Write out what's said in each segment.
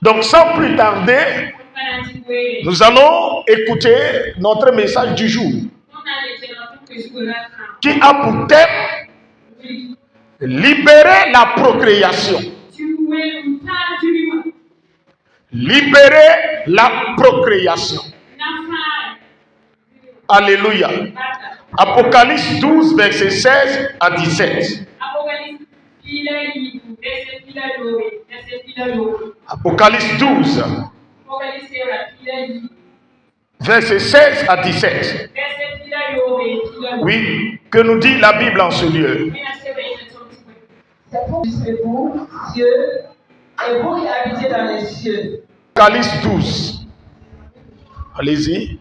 Donc sans plus tarder, nous allons écouter notre message du jour qui a pour thème libérer la procréation. Libérer la procréation. Alléluia. Apocalypse 12, verset 16 à 17. Apocalypse 12, verset 16 à 17. Oui, que nous dit la Bible en ce lieu? C'est pour vous, cieux, et vous qui habitez dans les cieux. Apocalypse 12. Allez-y.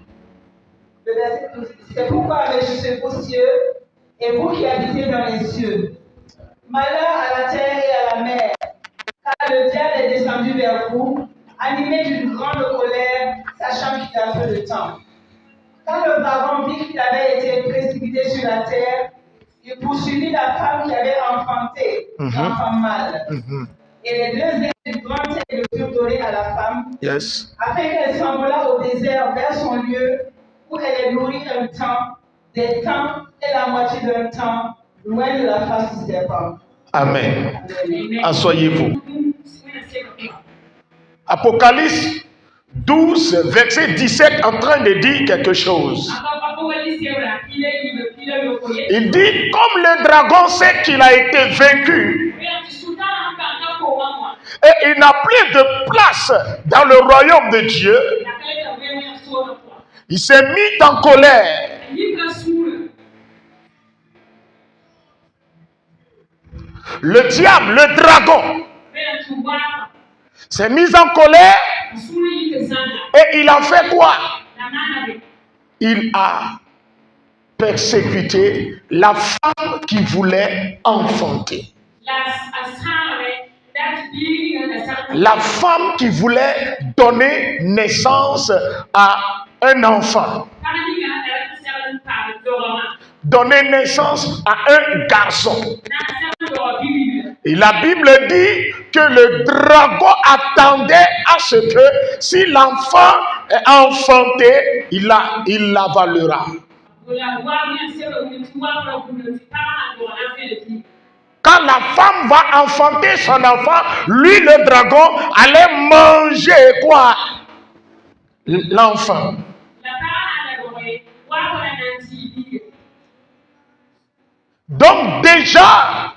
Le verset 12. C'est pourquoi réjouissez-vous, cieux, et vous qui habitez dans les cieux. Malheur à la terre et à la mer, car le diable est descendu vers vous, animé d'une grande colère, sachant qu'il a peu de temps. Quand le dragon vit qu'il avait été précipité sur la terre, il poursuivit la femme qui avait enfanté l'enfant mâle. Et les deux ailes du grand aigle furent données à la femme, afin qu'elle s'envolât au désert vers son lieu, où elle est nourrie un temps, des temps et la moitié d'un temps, loin de la face du serpent. Amen. Asseyez-vous. Apocalypse 12, verset 17, en train de dire quelque chose. Il dit, comme le dragon sait qu'il a été vaincu, et il n'a plus de place dans le royaume de Dieu, il s'est mis en colère. Le diable, le dragon, s'est mis en colère et il a fait quoi? Il a persécuté la femme qui voulait enfanter. La femme qui voulait donner naissance à un enfant. Donner naissance à un garçon. Et la Bible dit que le dragon attendait à ce que si l'enfant est enfanté, il l'avalera. Quand la femme va enfanter son enfant, lui, le dragon, allait manger quoi? L'enfant. Donc déjà,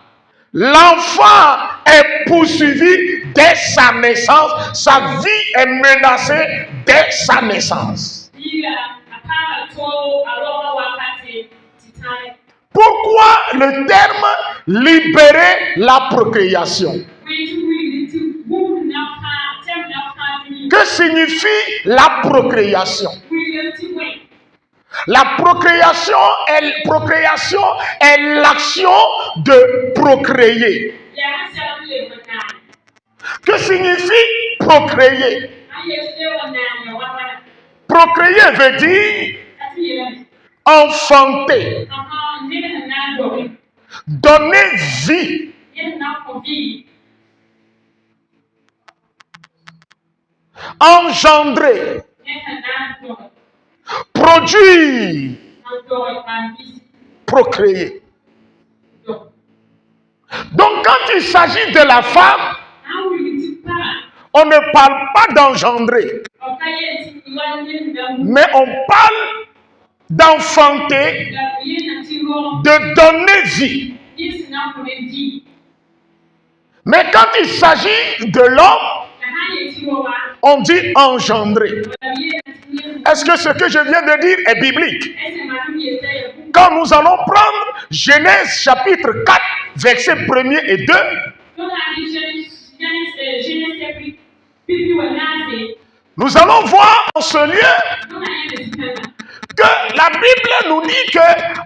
l'enfant est poursuivi dès sa naissance. Sa vie est menacée dès sa naissance. Pourquoi le terme libérer la procréation? Que signifie la procréation? La procréation est l'action de procréer. Que signifie procréer? Procréer veut dire enfanter, donner vie, engendrer, produire, procréer. Donc quand il s'agit de la femme, on ne parle pas d'engendrer, mais on parle d'enfanter, de donner vie. Mais quand il s'agit de l'homme, on dit engendrer. Est-ce que ce que je viens de dire est biblique? Quand nous allons prendre Genèse chapitre 4, versets 1er et 2, nous allons voir en ce lieu que la Bible nous dit que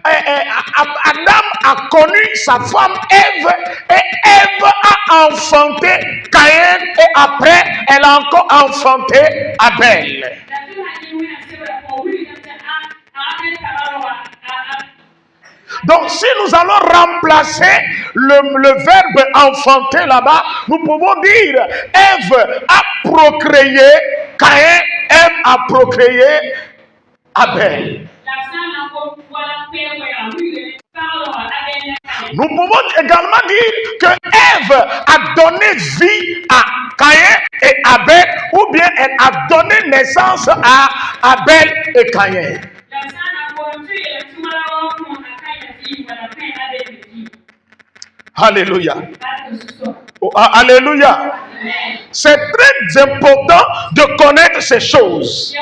Adam a connu sa femme Ève et Ève a enfanté Caïn et après elle a encore enfanté Abel. Donc si nous allons remplacer le verbe enfanter là-bas, nous pouvons dire Ève a procréé Caïn, Ève a procréé Abel. Nous pouvons également dire que Ève a donné vie à Caïn et Abel, ou bien elle a donné naissance à Abel et Caïn. Alléluia. Oh, alléluia. C'est très important de connaître ces choses.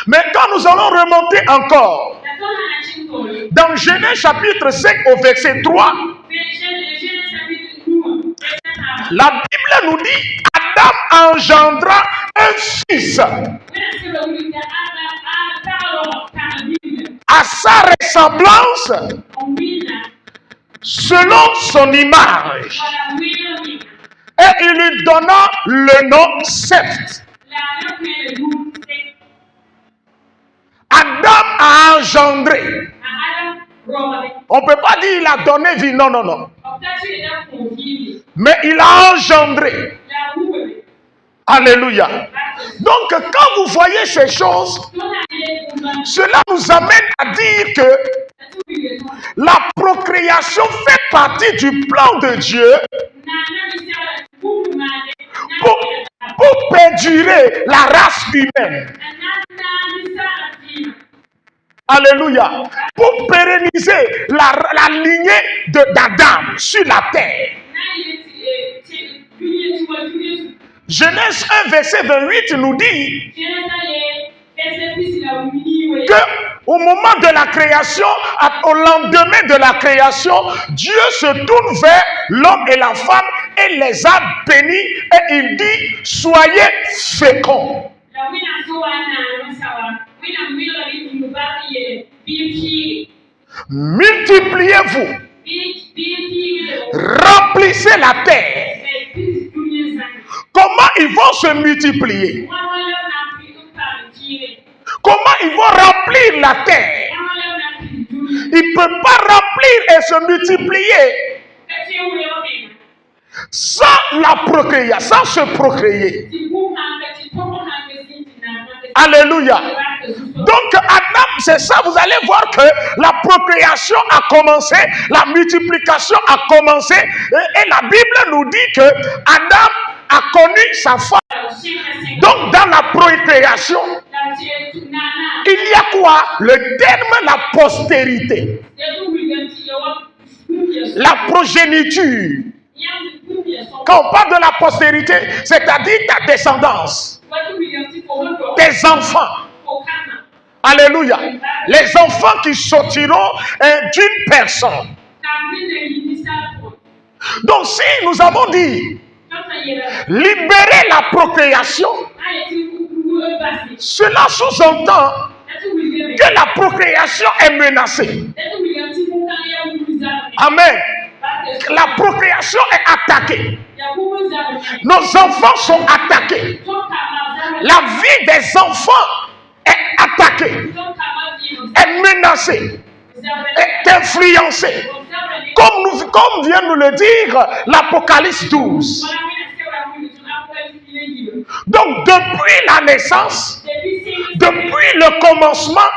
Mais quand nous allons remonter encore dans Genèse chapitre 5 au verset 3, la Bible nous dit Adam engendra un fils à sa ressemblance, selon son image, et il lui donna le nom Seth. Adam a engendré. On ne peut pas dire il a donné vie, non, non, non. Mais il a engendré. Alléluia. Donc quand vous voyez ces choses, cela nous amène à dire que la procréation fait partie du plan de Dieu pour perdurer la race humaine. Alléluia. Pour pérenniser la lignée d'Adam sur la terre. Genèse 1, verset 28 nous dit que au moment de la création, au lendemain de la création, Dieu se tourne vers l'homme et la femme et les a bénis et il dit, soyez féconds. Multipliez-vous, remplissez la terre. Comment ils vont se multiplier? Comment ils vont remplir la terre? Ils ne peuvent pas remplir et se multiplier sans la procréer, sans se procréer. Alléluia. Donc Adam, c'est ça, vous allez voir que la procréation a commencé, la multiplication a commencé, et la Bible nous dit que Adam a connu sa femme. Donc dans la procréation, il y a quoi? Le terme, la postérité, la progéniture. Quand on parle de la postérité, c'est-à-dire ta descendance, tes enfants. Alléluia. Les enfants qui sortiront d'une personne. Donc si nous avons dit libérer la procréation, cela sous-entend que la procréation est menacée. Amen. La procréation est attaquée. Nos enfants sont attaqués. La vie des enfants est attaquée, est menacée, est influencée. Comme vient nous le dire l'Apocalypse 12. Donc depuis la naissance, depuis le commencement,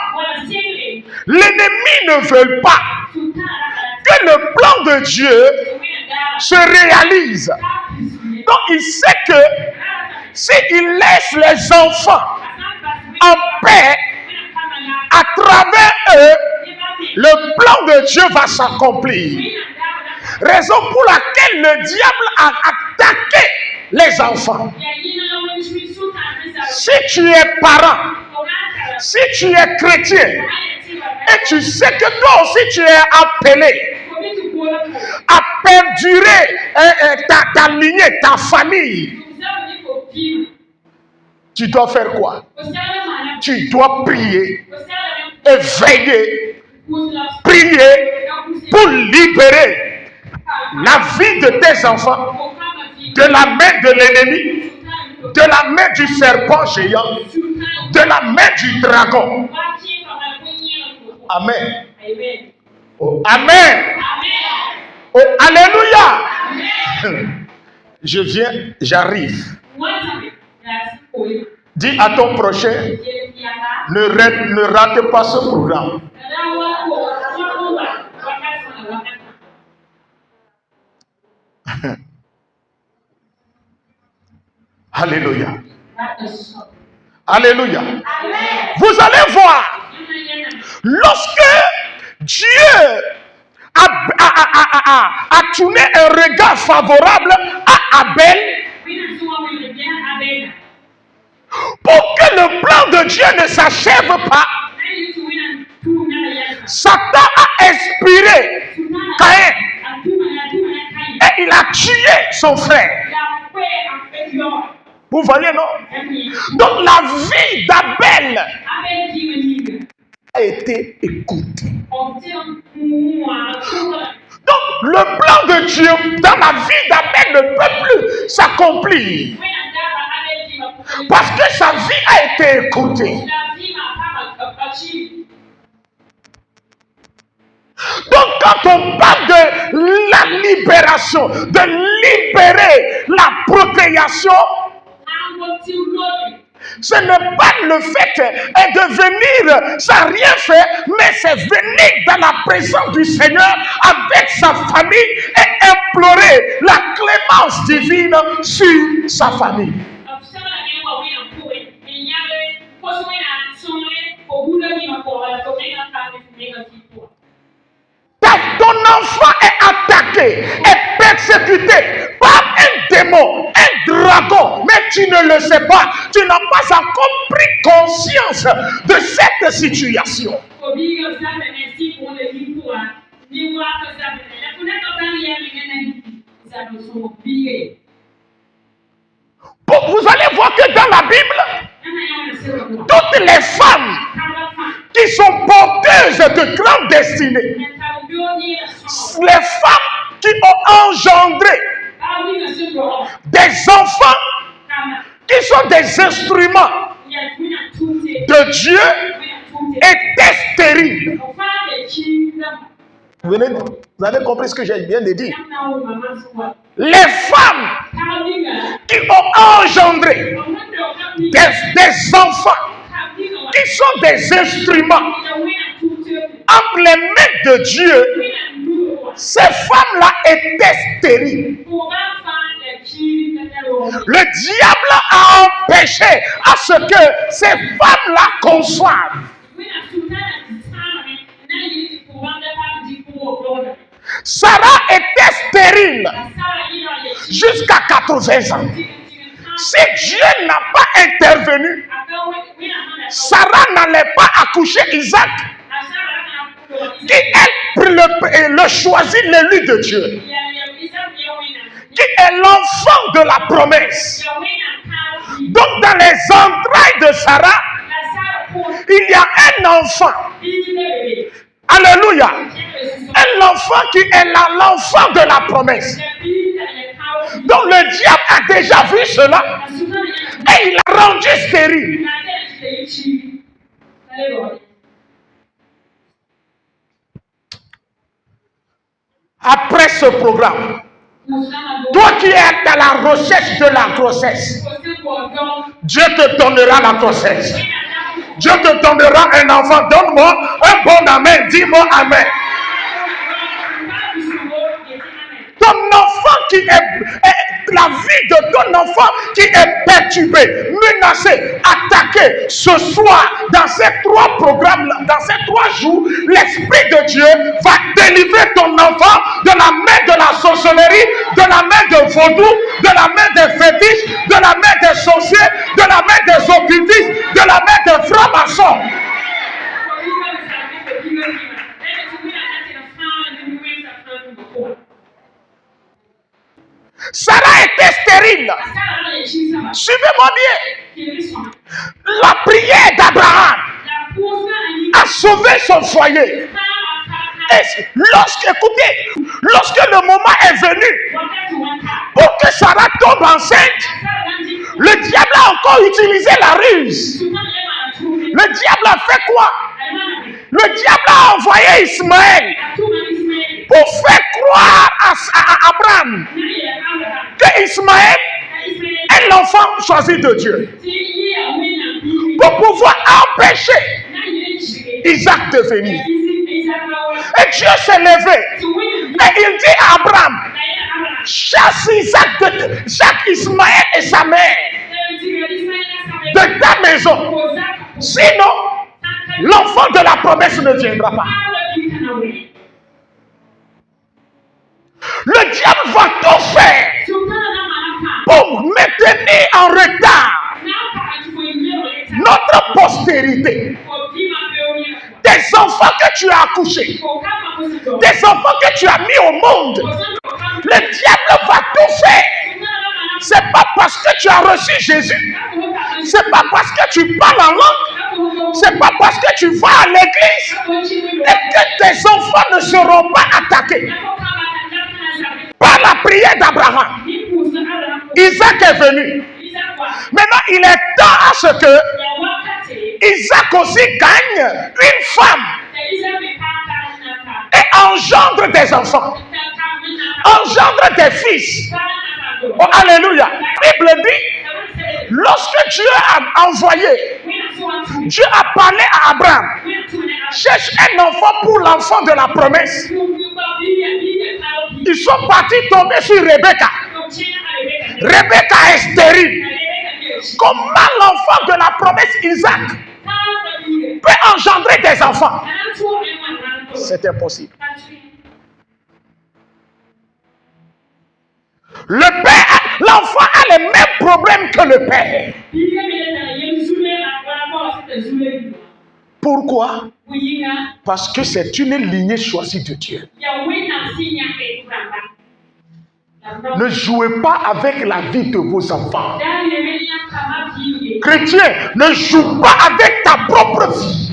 l'ennemi ne veut pas que le plan de Dieu se réalise. Donc il sait que s'il laisse les enfants en paix, à travers eux, le plan de Dieu va s'accomplir. Raison pour laquelle le diable a attaqué les enfants. Si tu es parent, si tu es chrétien, et tu sais que toi aussi tu es appelé à perdurer ta lignée, ta famille, tu dois faire quoi? Tu dois prier et veiller, prier pour libérer la vie de tes enfants de la main de l'ennemi, de la main du serpent géant, de la main du dragon. Amen. Oh, amen. Oh, alléluia. Je viens, j'arrive. Dis à ton prochain, ne rate pas ce programme. Alléluia. Alléluia. Vous allez voir, lorsque Dieu a tourné un regard favorable à Abel, pour que le plan de Dieu ne s'achève pas, Satan a inspiré Caïn et il a tué son frère. Vous voyez, non? Donc la vie d'Abel a été écoutée. Donc le plan de Dieu dans la vie d'Abel ne peut plus s'accomplir parce que sa vie a été écoutée. Donc quand on parle de la libération, de libérer la procréation, ce n'est pas le fait de venir sans rien faire, mais c'est venir dans la présence du Seigneur avec sa famille et implorer la clémence divine sur sa famille. Ton enfant est attaqué, est persécuté par un démon, un dragon, mais tu ne le sais pas. Tu n'as pas encore pris conscience de cette situation. Vous allez voir que dans la Bible, toutes les femmes qui sont porteuses de grandes destinées, les femmes qui ont engendré des enfants qui sont des instruments de Dieu étaient stériles. Vous avez compris ce que j'ai bien de dire? Les femmes qui ont engendré des enfants qui sont des instruments entre les mains de Dieu, ces femmes-là étaient stériles. Le diable a empêché à ce que ces femmes-là conçoivent. Sarah était stérile jusqu'à 80 ans. Si Dieu n'a pas intervenu, Sarah n'allait pas accoucher Isaac, qui est le choisi, l'élu de Dieu, qui est l'enfant de la promesse. Donc dans les entrailles de Sarah, il y a un enfant. Alléluia. Un enfant qui est l'enfant de la promesse. Donc le diable a déjà vu cela et il a rendu stérile. Après ce programme, toi qui es dans la recherche de la grossesse, Dieu te donnera la grossesse. Dieu te donnera un enfant. Donne-moi un bon amen. Dis-moi amen. Ton enfant qui est la vie de ton enfant qui est perturbée, menacée, attaquée ce soir dans ces 3 programmes, dans ces 3 jours, l'Esprit de Dieu va délivrer ton enfant de la main de la sorcellerie, de la main de vaudou, de la main des fétiches, de la main des sorciers, de la main des occultistes, de la main des francs-maçons. Sarah était stérile. Suivez-moi bien. La prière d'Abraham a sauvé son foyer. Et lorsque le moment est venu pour que Sarah tombe enceinte, le diable a encore utilisé la ruse. Le diable a fait quoi? Le diable a envoyé Ismaël pour faire croire à Abraham que Ismaël est l'enfant choisi de Dieu. Pour pouvoir empêcher Isaac de venir. Et Dieu s'est levé. Et il dit à Abraham, chasse Ismaël et sa mère de ta maison. Sinon, l'enfant de la promesse ne viendra pas. Le diable va tout faire pour maintenir en retard notre postérité. Des enfants que tu as accouchés, des enfants que tu as mis au monde, le diable va tout faire. C'est pas parce que tu as reçu Jésus, c'est pas parce que tu parles en langue, c'est pas parce que tu vas à l'église et que tes enfants ne seront pas attaqués. Par la prière d'Abraham, Isaac est venu. Maintenant, il est temps à ce que Isaac aussi gagne une femme et engendre des enfants, engendre des fils. Oh, alléluia. La Bible dit, lorsque Dieu a envoyé, Dieu a parlé à Abraham, cherche un enfant pour l'enfant de la promesse. Ils sont partis tomber sur Rebecca. Rebecca est stérile. Comment l'enfant de la promesse, Isaac, peut engendrer des enfants? C'est impossible. Le père, l'enfant a les mêmes problèmes que le père. Pourquoi? Parce que c'est une lignée choisie de Dieu. Ne jouez pas avec la vie de vos enfants. Chrétien, ne joue pas avec ta propre vie.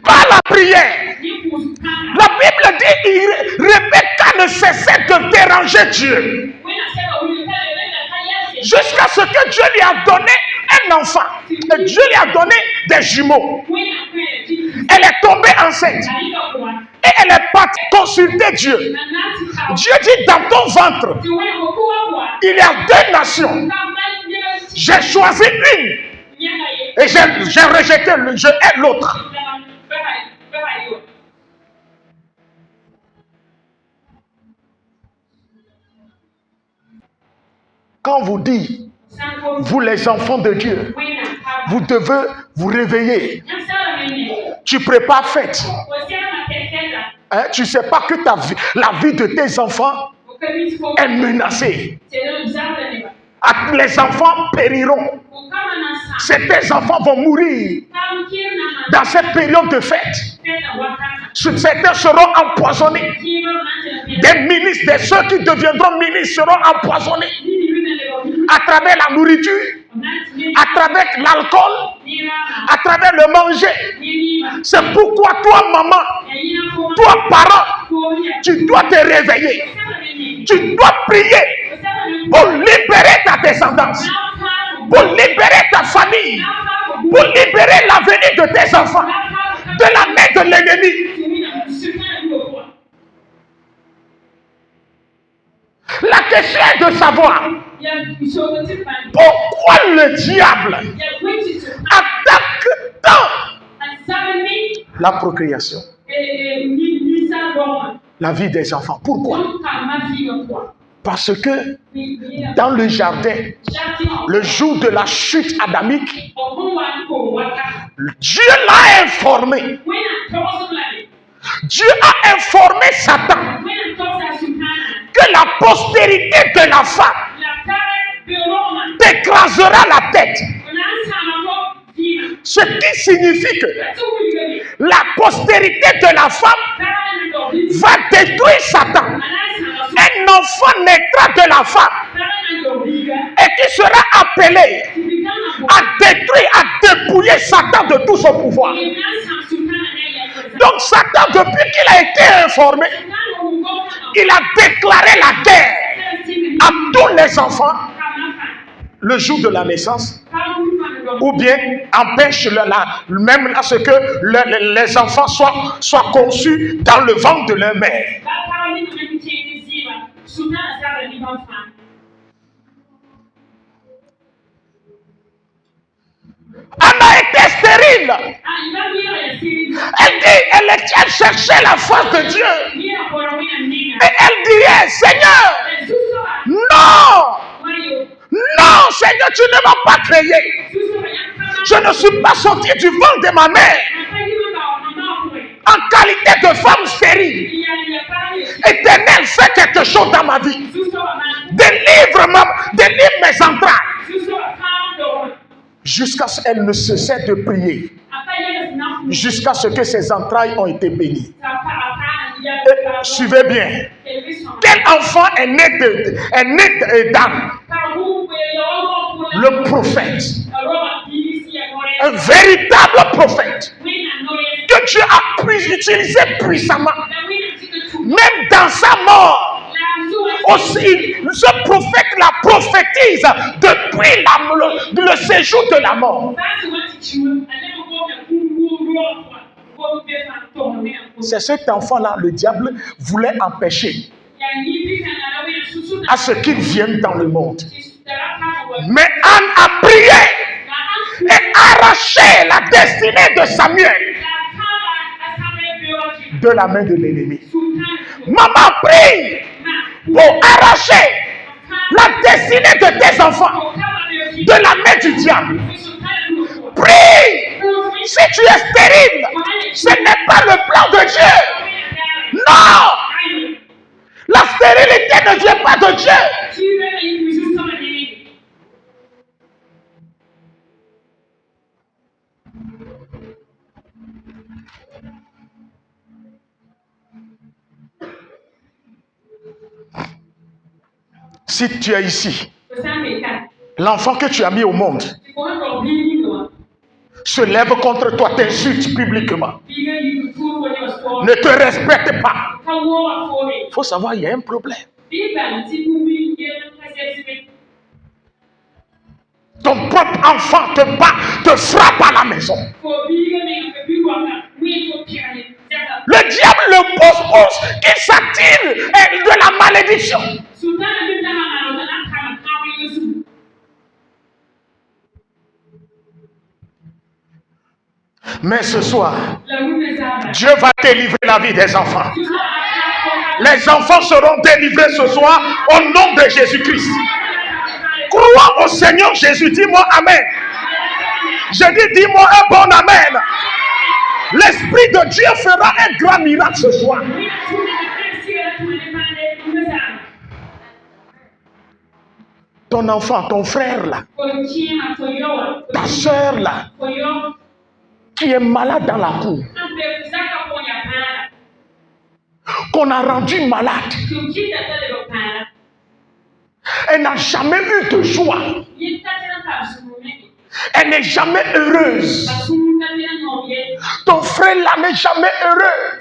Par la prière, la Bible dit, Rebecca ne cessait de déranger Dieu. Jusqu'à ce que Dieu lui a donné un enfant. Et Dieu lui a donné des jumeaux. Elle est tombée enceinte. Et elle est partie consulter Dieu. Dieu dit, dans ton ventre, il y a deux nations. J'ai choisi une. Et j'ai rejeté l'une, je hais l'autre. Quand vous dites, vous les enfants de Dieu, vous devez vous réveiller. Tu prépares fête. Hein? Tu ne sais pas que la vie de tes enfants est menacée. Les enfants périront. Tes enfants vont mourir dans cette période de fête. Certains seront empoisonnés. Des ministres, ceux qui deviendront ministres seront empoisonnés à travers la nourriture, à travers l'alcool, à travers le manger. C'est pourquoi toi, maman, toi, parent, tu dois te réveiller. Tu dois prier pour libérer ta descendance, pour libérer ta famille, pour libérer l'avenir de tes enfants de la main de l'ennemi. La question est de savoir pourquoi le diable attaque tant la procréation, la vie des enfants. Pourquoi? Parce que dans le jardin, le jour de la chute adamique, Dieu l'a informé. Dieu a informé Satan que la postérité de la femme t'écrasera la tête. Ce qui signifie que la postérité de la femme va détruire Satan. Un enfant naîtra de la femme et qui sera appelé à détruire, à dépouiller Satan de tout son pouvoir. Donc Satan, depuis qu'il a été informé, il a déclaré la guerre tous les enfants le jour de la naissance, ou bien empêche même à ce que les enfants soient conçus dans le ventre de leur mère. Anna était stérile. Elle cherchait la face de Dieu. Et elle disait, Seigneur, non, Seigneur, tu ne m'as pas créé. Je ne suis pas sorti du ventre de ma mère en qualité de femme stérile. Éternel, fais quelque chose dans ma vie. Délivre mes entrailles. Jusqu'à ce qu'elle ne cessait de prier. Jusqu'à ce que ses entrailles ont été bénies. Et, suivez bien. Quel enfant est né d'Anne? Le prophète. Un véritable prophète. Que Dieu a pu utiliser puissamment. Même dans sa mort. Aussi, ce prophète la prophétise depuis le séjour de la mort. C'est cet enfant-là, le diable voulait empêcher à ce qu'il vienne dans le monde. Mais Anne a prié et arraché la destinée de Samuel de la main de l'ennemi. Maman, prie pour arracher la destinée de tes enfants de la main du diable. Prie. Si tu es stérile, ce n'est pas le plan de Dieu. Non. La stérilité ne vient pas de Dieu. Si tu es ici, l'enfant que tu as mis au monde se lève contre toi, t'insulte publiquement, ne te respecte pas. Il faut savoir, il y a un problème. Ton propre enfant te frappe à la maison. Le diable le pose qu'il s'attire de la malédiction. Mais ce soir, Dieu va délivrer la vie des enfants. Les enfants seront délivrés ce soir au nom de Jésus-Christ. Crois au Seigneur Jésus. Dis-moi Amen. Je dis, dis-moi un bon Amen. L'Esprit de Dieu fera un grand miracle ce soir. Ton enfant, ton frère là, ta soeur là, qui est malade dans la cour, qu'on a rendu malade, elle n'a jamais eu de joie, elle n'est jamais heureuse. Ton frère là n'est jamais heureux.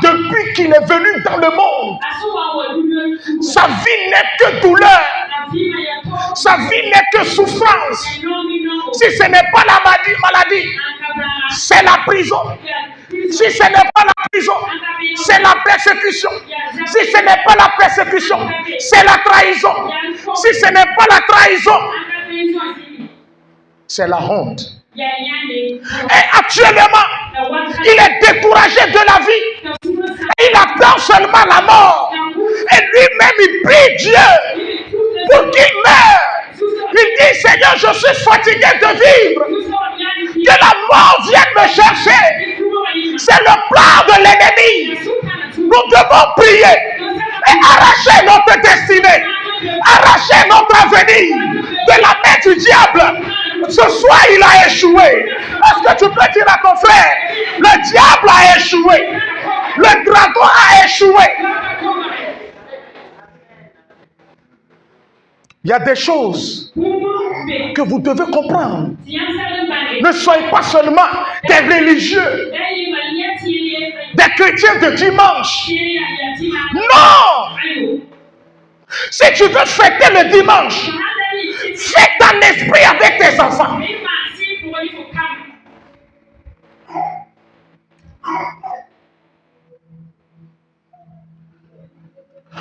Depuis qu'il est venu dans le monde, sa vie n'est que douleur, sa vie n'est que souffrance. Si ce n'est pas la maladie, c'est la prison. Si ce n'est pas la prison, c'est la persécution. Si ce n'est pas la persécution, c'est la trahison. Si ce n'est pas la trahison, c'est la honte. Et actuellement, il est découragé de la vie. Et il attend seulement la mort. Et lui-même, il prie Dieu pour qu'il meure. Il dit, Seigneur, je suis fatigué de vivre. Que la mort vienne me chercher. C'est le plan de l'ennemi. Nous devons prier et arracher notre destinée. Arracher notre avenir de la main du diable. Ce soir, il a échoué. Est-ce que tu peux dire à ton frère, le diable a échoué. Le dragon a échoué. Il y a des choses que vous devez comprendre. Ne soyez pas seulement des religieux, des chrétiens de dimanche. Non! Si tu veux fêter le dimanche, fête dans l'esprit avec tes enfants.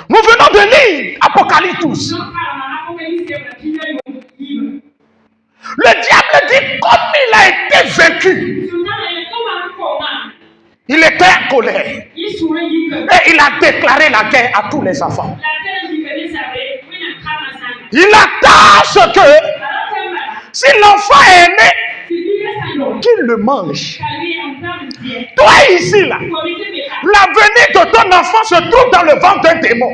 Nous venons de lire Apocalypse. Le diable dit comme il a été vaincu. Il était en colère. Et il a déclaré la guerre à tous les enfants. Il attend ce que, si l'enfant est né, qu'il le mange. Toi ici, là, l'avenir de ton enfant se trouve dans le ventre d'un démon.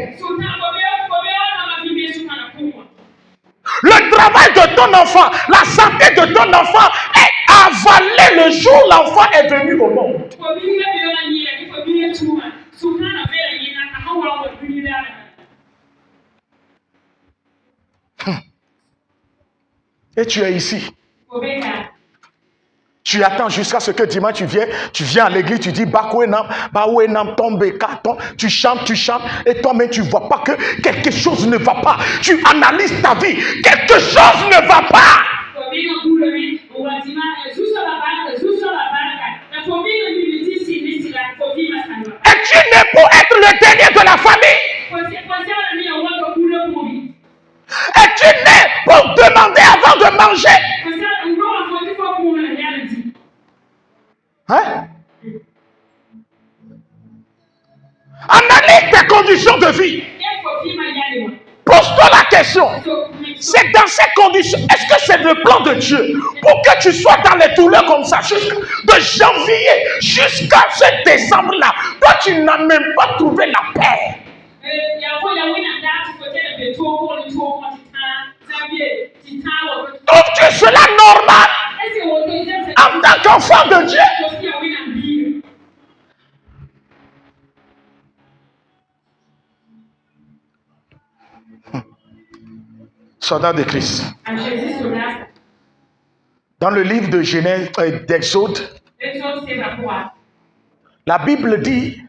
Le travail de ton enfant, la santé de ton enfant est avalée le jour où l'enfant est venu au monde. Et tu es ici. Tu attends jusqu'à ce que dimanche tu viens à l'église, tu dis tu chantes, et toi-même tu ne vois pas que quelque chose ne va pas. Tu analyses ta vie, quelque chose ne va pas. Et tu n'es pour être le dernier de la famille. Et tu n'es pour demander avant de manger. Hein? Analyse tes conditions de vie. Pose-toi la question. C'est dans ces conditions. Est-ce que c'est le plan de Dieu pour que tu sois dans les douleurs comme ça, de janvier jusqu'à ce décembre-là? Toi, tu n'as même pas trouvé la paix. Trouves-tu cela normal en tant qu'enfant de Dieu? Soldat de Christ. Dans le livre de Genèse, d'Exode, la Bible dit,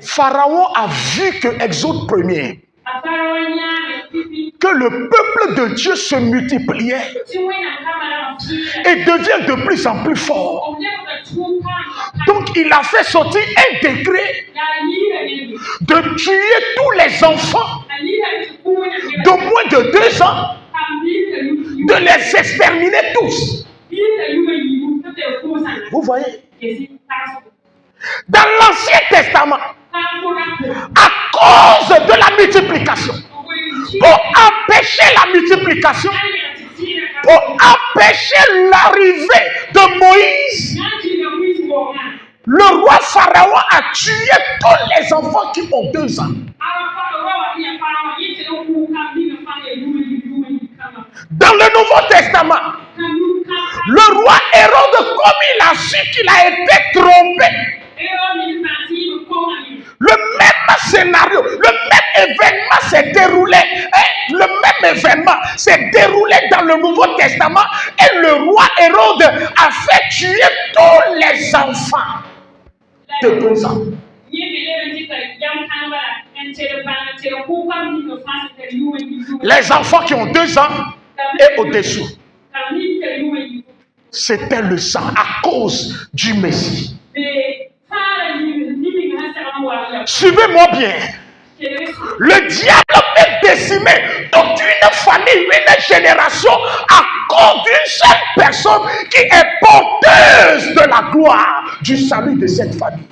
Pharaon a vu que Exode 1er, que le peuple de Dieu se multipliait et devient de plus en plus fort. Donc il a fait sortir un décret de tuer tous les enfants de moins de 2 ans, de les exterminer tous. Vous voyez? Dans l'Ancien Testament, à cause de la multiplication, pour empêcher la multiplication, pour empêcher l'arrivée de Moïse, le roi Pharaon a tué tous les enfants qui ont 2 ans. Dans le Nouveau Testament, le roi Hérode, comme il a su qu'il a été trompé, le même scénario, le même événement s'est déroulé. Le même événement s'est déroulé dans le Nouveau Testament et le roi Hérode a fait tuer tous les enfants de 2 ans. Les enfants qui ont 2 ans et au-dessous. C'était le sang à cause du Messie. Suivez-moi bien. Le diable peut décimer toute une famille, une génération à cause d'une seule personne qui est porteuse de la gloire du salut de cette famille.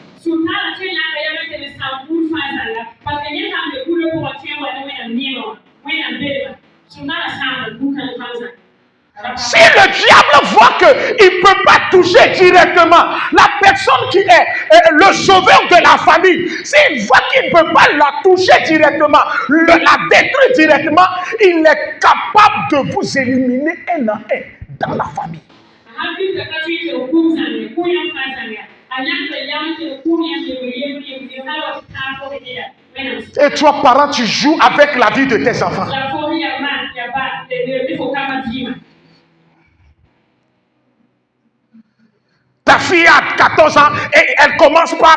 Si le diable voit qu'il ne peut pas toucher directement la personne qui est le sauveur de la famille, s'il voit qu'il ne peut pas la toucher directement, la détruire directement, il est capable de vous éliminer un à un dans la famille. Et toi, parent, tu joues avec la vie de tes enfants. Ta fille a 14 ans et elle commence par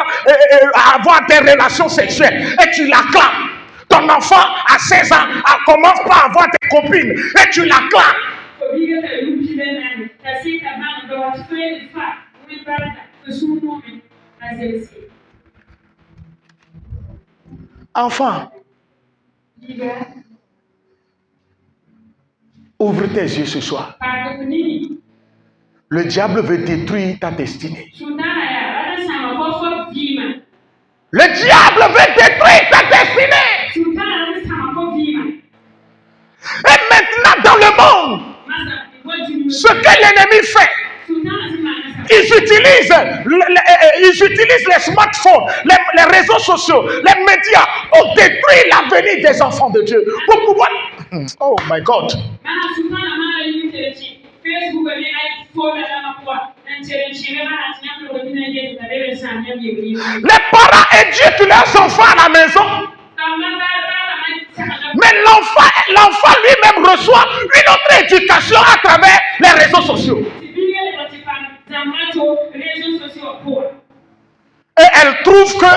avoir des relations sexuelles et tu l'acclames. ton enfant à 16 ans commence pas à avoir des copines et tu l'acclames. Enfant, ouvre tes yeux ce soir. Le diable veut détruire ta destinée. Le diable veut détruire ta destinée. Et maintenant dans le monde, ce que l'ennemi fait, ils utilisent les smartphones, les réseaux sociaux, les médias pour détruire l'avenir des enfants de Dieu. Pour pouvoir... Oh my God. Les parents éduquent leurs enfants à la maison. Mais l'enfant lui-même reçoit une autre éducation à travers les réseaux sociaux. Et elle trouve que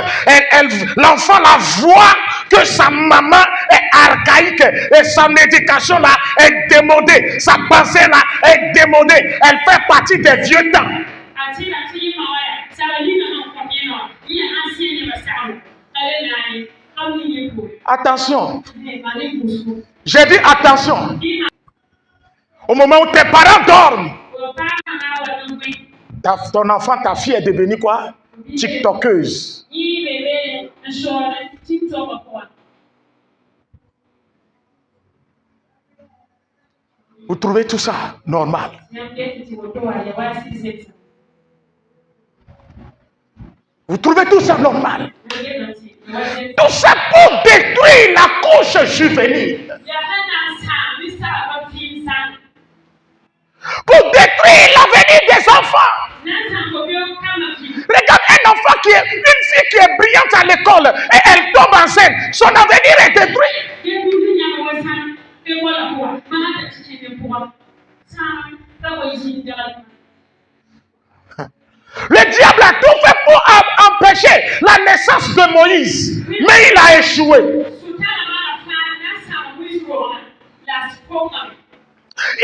l'enfant la voit que sa maman est archaïque et son éducation là est démodée, sa pensée là est démodée. Elle fait partie des vieux temps. Attention. J'ai dit attention. Au moment où tes parents dorment, ton enfant, ta fille est devenue quoi? TikTokeuse. Vous trouvez tout ça normal? Vous trouvez tout ça normal? Tout ça pour détruire la couche juvénile. Pour détruire l'avenir des enfants. Regarde une fille qui est brillante à l'école et elle tombe enceinte. Son avenir est détruit. Le diable a tout fait pour empêcher la naissance de Moïse, mais il a échoué.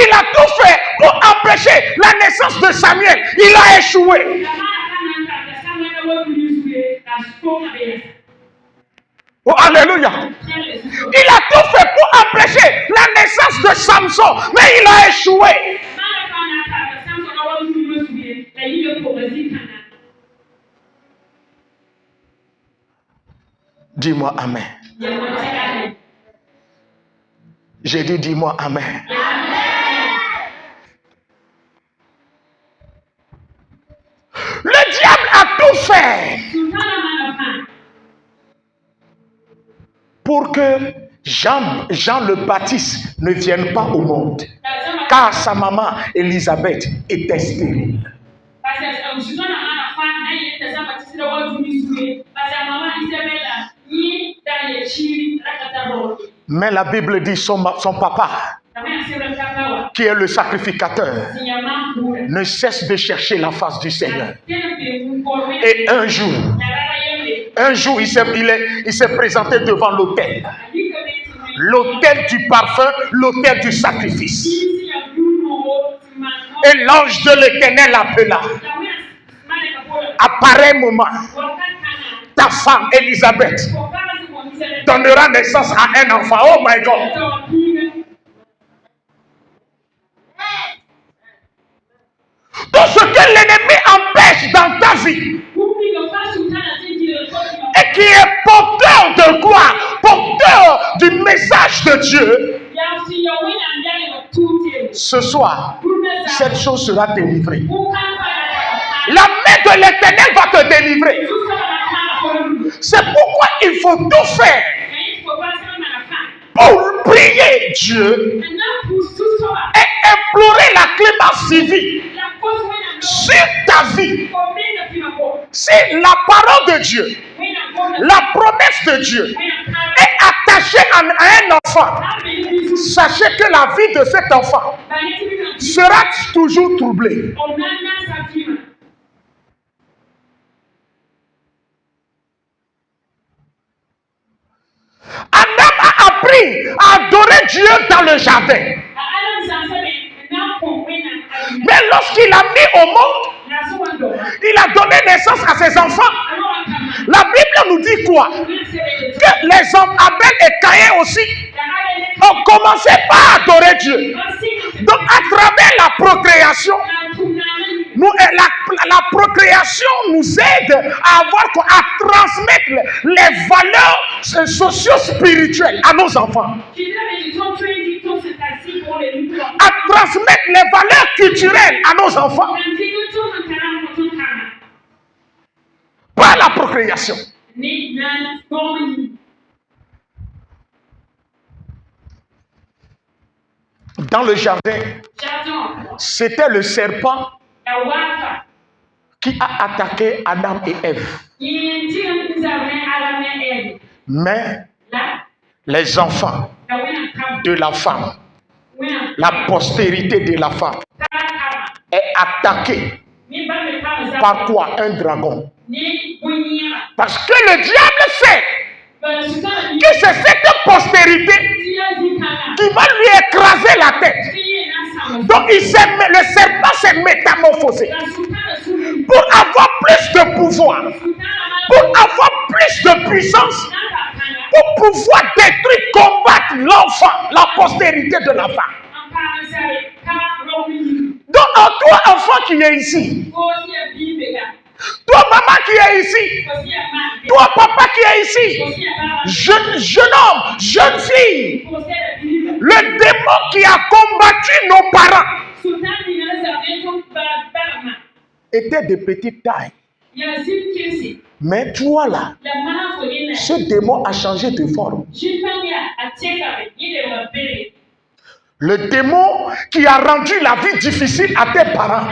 Il a tout fait pour empêcher la naissance de Samuel. Il a échoué. Oh, alléluia. Il a tout fait pour empêcher la naissance de Samson, mais il a échoué. Dis-moi amen. J'ai dit dis-moi amen. Le diable a tout fait pour que Jean le Baptiste ne vienne pas au monde, car sa maman Élisabeth était stérile. Mais la Bible dit son papa, qui est le sacrificateur, ne cesse de chercher la face du Seigneur. Et un jour, il s'est présenté devant l'autel. L'autel du parfum, l'autel du sacrifice. Et l'ange de l'Éternel l'appela. À pareil moment, ta femme Élisabeth donnera naissance à un enfant. Oh my God. Tout ce que l'ennemi empêche dans ta vie et qui est porteur de quoi? Porteur du message de Dieu. Ce soir, cette chose sera délivrée. La main de l'Éternel va te délivrer. C'est pourquoi il faut tout faire pour prier Dieu et implorer la clémence divine sur ta vie. C'est la parole de Dieu, la promesse de Dieu est attachée à un enfant. Sachez que la vie de cet enfant sera toujours troublée. Adam avait Dieu dans le jardin. Mais lorsqu'il a mis au monde, il a donné naissance à ses enfants. La Bible nous dit quoi? Que les hommes Abel et Caïn aussi ont commencé par adorer Dieu. Donc à travers la procréation, la procréation nous aide à transmettre les valeurs socio-spirituelles à nos enfants. À transmettre les valeurs culturelles à nos enfants. Par la procréation. Dans le jardin, c'était le serpent qui a attaqué Adam et Ève. Mais les enfants de la femme, la postérité de la femme, est attaquée par quoi? Un dragon. Parce que le diable sait que c'est cette postérité qui va lui écraser la tête. Donc le serpent s'est métamorphosé pour avoir plus de pouvoir, pour avoir plus de puissance, pour pouvoir détruire, combattre l'enfant, la postérité de la femme. Donc toi, enfant qui est ici, toi, maman qui est ici, toi, papa qui est ici, jeune homme, jeune fille, le démon qui a combattu nos parents était de petite taille. Mais toi là, ce démon a changé de forme. Le démon qui a rendu la vie difficile à tes parents.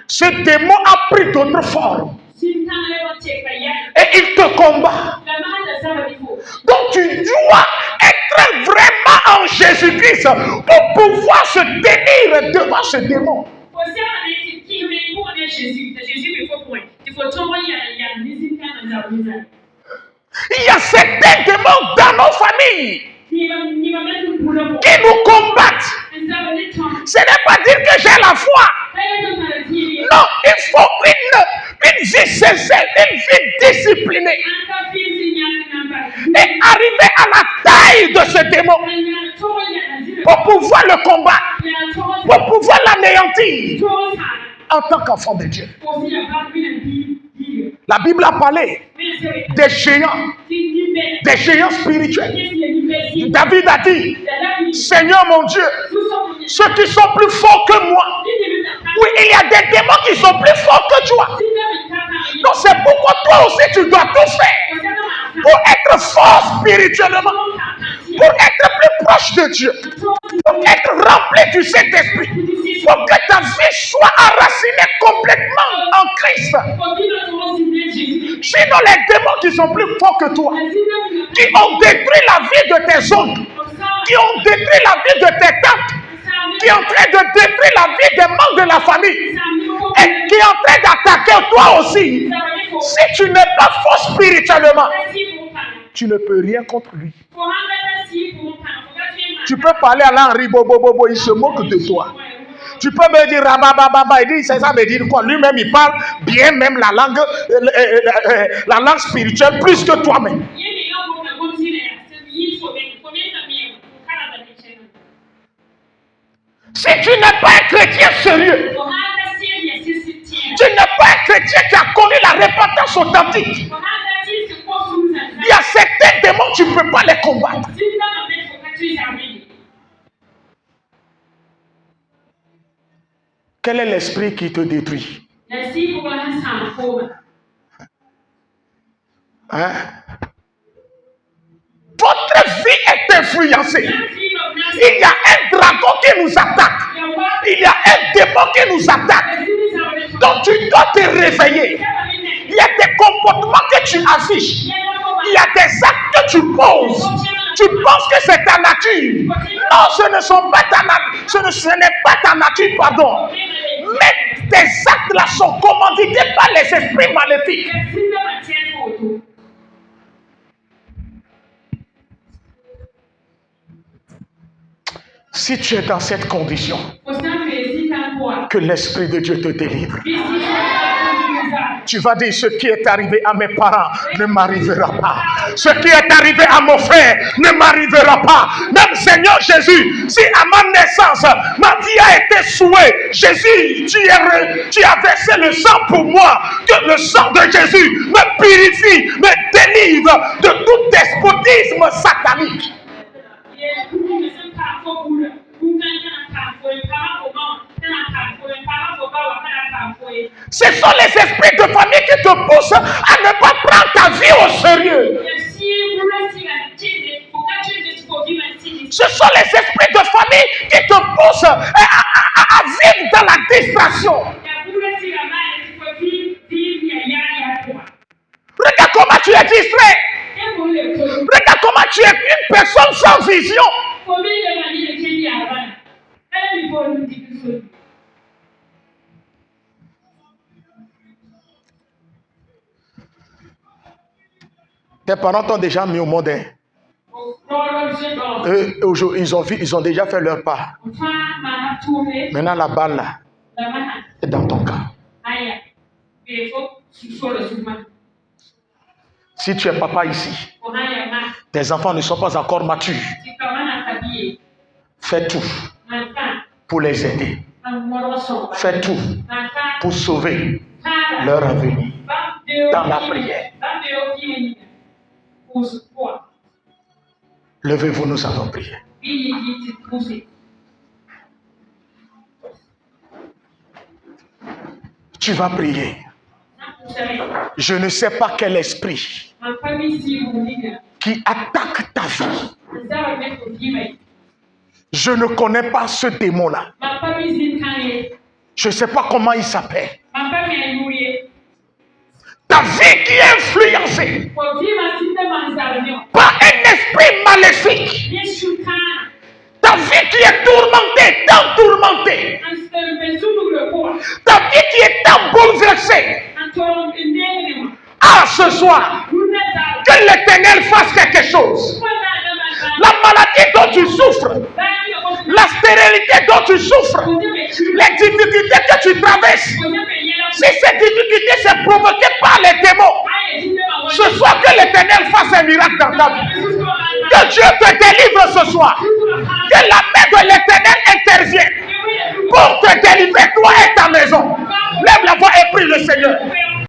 Ce démon a pris d'autres formes. Et il te combat. Donc tu dois être vraiment en Jésus-Christ pour pouvoir se tenir devant ce démon. Il y a certains démons dans nos familles qui nous combattent. Ce n'est pas dire que j'ai la foi. Non, il faut une vie sincère, une vie disciplinée. Et arriver à la taille de ce démon pour pouvoir le combattre, pour pouvoir l'anéantir en tant qu'enfant de Dieu. La Bible a parlé des géants spirituels. David a dit, Seigneur mon Dieu, ceux qui sont plus forts que moi. Oui, il y a des démons qui sont plus forts que toi. Donc c'est pourquoi toi aussi tu dois tout faire pour être fort spirituellement, pour être plus proche de Dieu, pour être rempli du Saint-Esprit, pour que ta vie soit enracinée complètement en Christ. Sinon les démons qui sont plus forts que toi, qui ont détruit la vie de tes oncles, qui ont détruit la vie de tes tantes, qui est en train de détruire la vie des membres de la famille et qui est en train d'attaquer toi aussi. Si tu n'es pas fort spirituellement, tu ne peux rien contre lui. Tu peux parler à l'Henri Bobo, il se moque de toi. Tu peux me dire rabababa, il dit ça veut dire quoi? Lui-même il parle bien même la langue spirituelle plus que toi-même. Si tu n'es pas un chrétien sérieux, tu n'es pas un chrétien qui a connu la repentance authentique, il y a certains démons, tu ne peux pas les combattre. Quel est l'esprit qui te détruit? Hein? Votre vie est influencée. Il y a un dragon qui nous attaque. Il y a un démon qui nous attaque. Donc tu dois te réveiller. Il y a des comportements que tu affiches. Il y a des actes que tu poses. Tu penses que c'est ta nature. Non, ce n'est pas ta nature, pardon. Mais tes actes là sont commandités par les esprits maléfiques. Si tu es dans cette condition, que l'Esprit de Dieu te délivre. Tu vas dire, ce qui est arrivé à mes parents ne m'arrivera pas. Ce qui est arrivé à mon frère ne m'arrivera pas. Même Seigneur Jésus, si à ma naissance, ma vie a été souillée, Jésus, tu as versé le sang pour moi. Que le sang de Jésus me purifie, me délivre de tout despotisme satanique. Ce sont les esprits de famille qui te poussent à ne pas prendre ta vie au sérieux. Ce sont les esprits de famille qui te poussent à vivre dans la distraction. Regarde comment tu es distrait. Regarde comment tu es une personne sans vision. Tes parents t'ont déjà mis au monde. Ils ont déjà fait leur part. Maintenant, la balle là, est dans ton cas. Si tu es papa ici, tes enfants ne sont pas encore matures. Fais tout pour les aider. Fais tout pour sauver leur avenir dans la prière. Levez-vous, nous allons prier. Tu vas prier. Je ne sais pas quel esprit qui attaque ta vie. Je ne connais pas ce démon-là. Je ne sais pas comment il s'appelle. Ta vie qui est influencée par un esprit maléfique. Ta vie qui est tourmentée, tant tourmentée. Ta vie qui est tant bouleversée. Ah, ce soir, que l'Éternel fasse quelque chose. La maladie dont tu souffres, la stérilité dont tu souffres, les difficultés que tu traverses, si ces difficultés sont provoquées par les démons, ce soir que l'Éternel fasse un miracle dans ta vie. Que Dieu te délivre ce soir. Que la main de l'Éternel intervienne pour te délivrer, toi et ta maison. Lève la voix et prie le Seigneur.